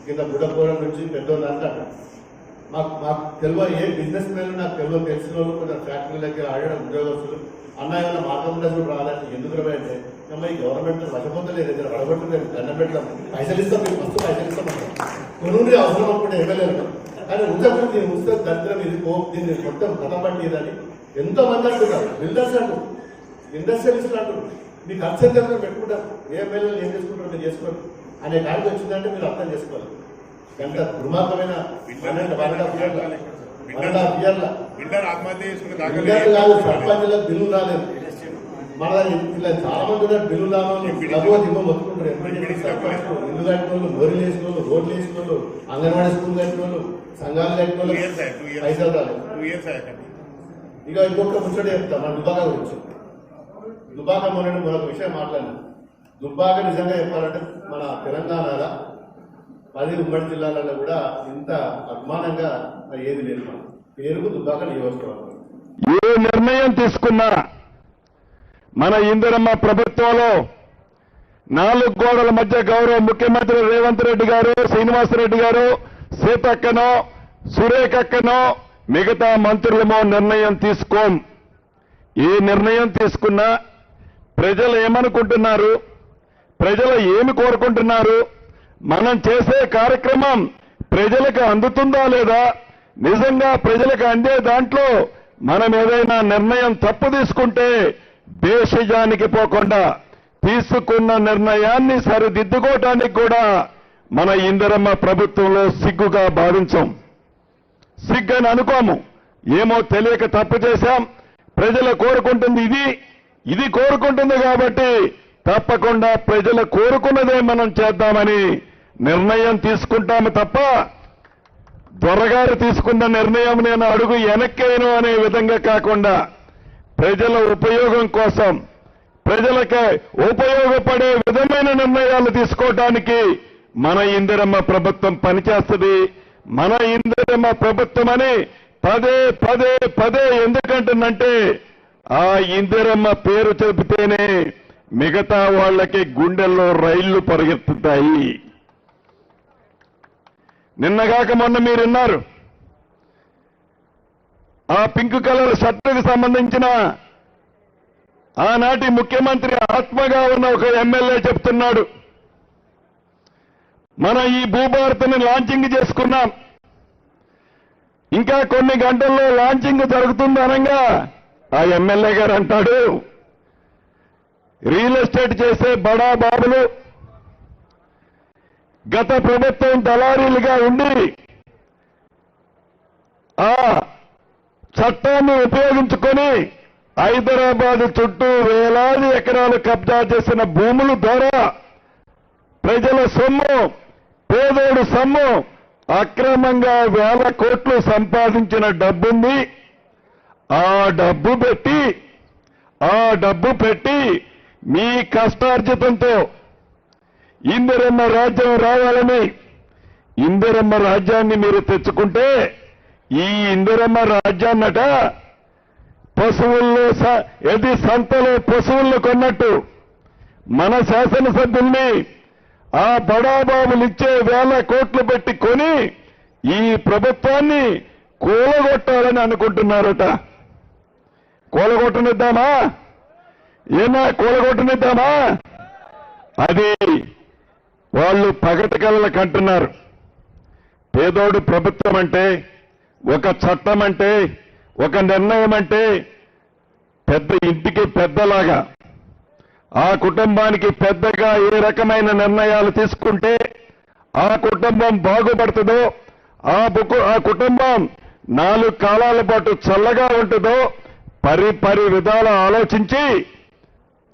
కింద బుడపూరం నుంచి పెద్దోళ్ళు అంటారు. మాకు తెలియ ఏ బిజినెస్ మ్యాన్ నాకు తెలిసిన వాళ్ళు కొంచెం ఫ్యాక్టరీలకి ఆడడం ఉద్యోగస్తులు అన్న ఏమన్నా మార్గంలో కూడా రాలేదు. ఎందుకు రాయంటే ఈ గవర్నమెంట్ వశపొందలేదు, దగ్గర అడగొట్టలేదు, దండం పెట్టాం, పైసలు ఇస్తాం, మీకు మస్తు పైసలు ఇస్తామంటాం. కొన్ని అవసరం అనుకుంటే ఎమ్మెల్యేలు కానీ ఉంచకుండా దీన్ని ఉంచితే దరిద్రం ఇది దీన్ని మొత్తం కథపట్టిదని ఎంతో మంది అంటున్నారు. బిల్డర్స్ అంటారు, ఇండస్ట్రియలిస్టులు అంటారు. మీకు అర్థం దగ్గర పెట్టుకుంటారు. ఏ ఎమ్మెల్యేలు ఏం చేసుకుంటారో మీరు చేసుకోండి అనే కార్యం వచ్చిందంటే మీరు అర్థం చేసుకోవాలి. గంట దుర్మార్గమైన సర్పంచులకు బిల్లు రాలేదు. మన ఇలా చాలా మంది ఉన్నారు బిల్లు రాను మొత్తుకుంటారు. ఇల్లు కట్టిన వాళ్ళు, మోరీలు వేసిన వాళ్ళు, రోడ్లు వేసిన వాళ్ళు, అంగన్వాడీ స్కూల్ కట్టిన వాళ్ళు, సంఘాలు కట్టిన వాళ్ళు పైసలు రాలేదు. ఇక ఇంకొక ముచ్చట చెప్తా మన దుబాక గురించి. దుబాక మరొక విషయం మాట్లాడినా. దుబ్బాక నిజంగా చెప్పాలంటే మన తెలంగాణలో 10 ఉమ్మడి జిల్లాలలో కూడా ఇంత అభిమానంగా ఏది లేదు. మన పేరుకు దుబ్బాక నియోజకవర్గం. ఏ నిర్ణయం తీసుకున్నా మన ఇందిరమ్మ ప్రభుత్వంలో 4 గోడల మధ్య గౌరవ ముఖ్యమంత్రి రేవంత్ రెడ్డి గారు, శ్రీనివాసరెడ్డి గారు, సీతక్కనో సురేఖక్కనో మిగతా మంత్రులమో నిర్ణయం తీసుకోం. ఏ నిర్ణయం తీసుకున్నా ప్రజలు ఏమనుకుంటున్నారు, ప్రజలు ఏమి కోరుకుంటున్నారు, మనం చేసే కార్యక్రమం ప్రజలకు అందుతుందా లేదా, నిజంగా ప్రజలకు అందే దాంట్లో మనం ఏదైనా నిర్ణయం తప్పు తీసుకుంటే దేశజానికి పోకుండా తీసుకున్న నిర్ణయాన్ని సరిదిద్దుకోవటానికి కూడా మన ఇందిరమ్మ ప్రభుత్వంలో సిగ్గుగా భావించాం. సిగ్గని అనుకోము. ఏమో తెలియక తప్పు చేశాం, ప్రజలు కోరుకుంటుంది ఇది కోరుకుంటుంది కాబట్టి తప్పకుండా ప్రజలు కోరుకున్నదే మనం చేద్దామని నిర్ణయం తీసుకుంటాము తప్ప దొరగారు తీసుకున్న నిర్ణయం నేను అడుగు వెనక్కేను అనే విధంగా కాకుండా ప్రజల ఉపయోగం కోసం, ప్రజలకి ఉపయోగపడే విధమైన నిర్ణయాలు తీసుకోవడానికి మన ఇందిరమ్మ ప్రభుత్వం పనిచేస్తుంది. మన ఇందిరమ్మ ప్రభుత్వం అని పదే ఎందుకంటుందంటే ఆ ఇందిరమ్మ పేరు చెబితేనే మిగతా వాళ్ళకి గుండెల్లో రైళ్లు పరిగెత్తుతాయి. నిన్నగాక మొన్న మీరున్నారు, ఆ పింక్ కలర్ షర్టుకు సంబంధించిన ఆనాటి ముఖ్యమంత్రి ఆత్మగా ఉన్న ఒక ఎమ్మెల్యే చెప్తున్నాడు, మన ఈ భూభారతిని లాంచింగ్ చేసుకున్నాం, ఇంకా కొన్ని గంటల్లో లాంచింగ్ జరుగుతుంది అనగా ఆ ఎమ్మెల్యే గారు అంటాడు, రియల్ ఎస్టేట్ చేసే బడా బాబులు గత ప్రభుత్వం దళారీలుగా ఉండి ఆ చట్టాన్ని ఉపయోగించుకొని హైదరాబాద్ చుట్టూ వేలాది ఎకరాలు కబ్జా చేసిన భూముల ద్వారా ప్రజల సొమ్ము, పేదోడు సొమ్ము అక్రమంగా 1000 కోట్లు సంపాదించిన డబ్బుంది. ఆ డబ్బు పెట్టి మీ కష్టార్జితంతో ఇందిరమ్మ రాజ్యం రావాలని ఇందిరమ్మ రాజ్యాన్ని మీరు తెచ్చుకుంటే ఈ ఇందిరమ్మ రాజ్యాన్నట పశువుల్లో సంతలో పశువులను కొన్నట్టు మన శాసనసభ్యుల్ని ఆ బడాబాబులు ఇచ్చే 1000 కోట్లు పెట్టి కొని ఈ ప్రభుత్వాన్ని కూలగొట్టాలని అనుకుంటున్నారట. కూలగొట్టనిద్దామా? కూలగొట్టనిద్దామా? అది వాళ్ళు పగటి కళ్ళకు అంటున్నారు. పేదోడు ప్రభుత్వం అంటే, ఒక చట్టం అంటే, ఒక నిర్ణయం అంటే పెద్ద ఇంటికి పెద్దలాగా, ఆ కుటుంబానికి పెద్దగా ఏ రకమైన నిర్ణయాలు తీసుకుంటే ఆ కుటుంబం బాగుపడుతుందో, ఆ కుటుంబం 4 కాలాల పాటు చల్లగా ఉంటుందో పరి విధాలు ఆలోచించి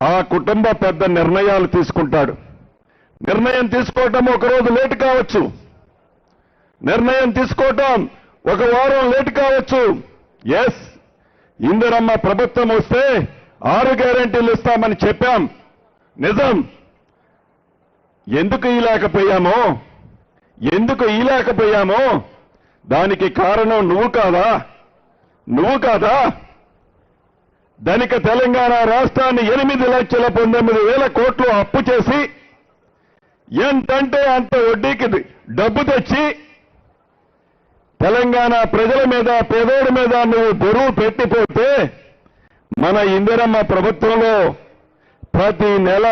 ఆ కుటుంబ పెద్ద నిర్ణయాలు తీసుకుంటాడు. నిర్ణయం తీసుకోవటం ఒకరోజు లేటు కావచ్చు, నిర్ణయం తీసుకోవటం 1 వారం లేటు కావచ్చు. ఎస్, ఇందిరమ్మ ప్రభుత్వం వస్తే 6 గ్యారెంటీలు ఇస్తామని చెప్పాం, నిజం. ఎందుకు ఇలాకపోయామో దానికి కారణం నువ్వు కాదా? ధనిక తెలంగాణ రాష్ట్రాన్ని 8,19,000 కోట్లు అప్పు చేసి ఎంతంటే అంత వడ్డీకి డబ్బు తెచ్చి తెలంగాణ ప్రజల మీద పేదోడి మీద నువ్వు బరువు పెట్టిపోతే మన ఇందిరమ్మ ప్రభుత్వంలో ప్రతి నెల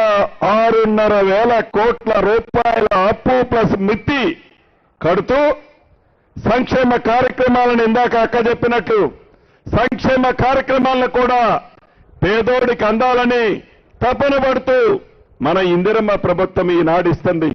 6,500 కోట్ల రూపాయల అప్పు ప్లస్ మిత్తి కడుతూ సంక్షేమ కార్యక్రమాలను ఇందాక అక్క చెప్పినట్లు సంక్షేమ కార్యక్రమాలను కూడా పేదోడికి అందాలని తపన పడుతూ మన ఇందిరమ్మ ప్రభుత్వం ఈనాడిస్తుంది.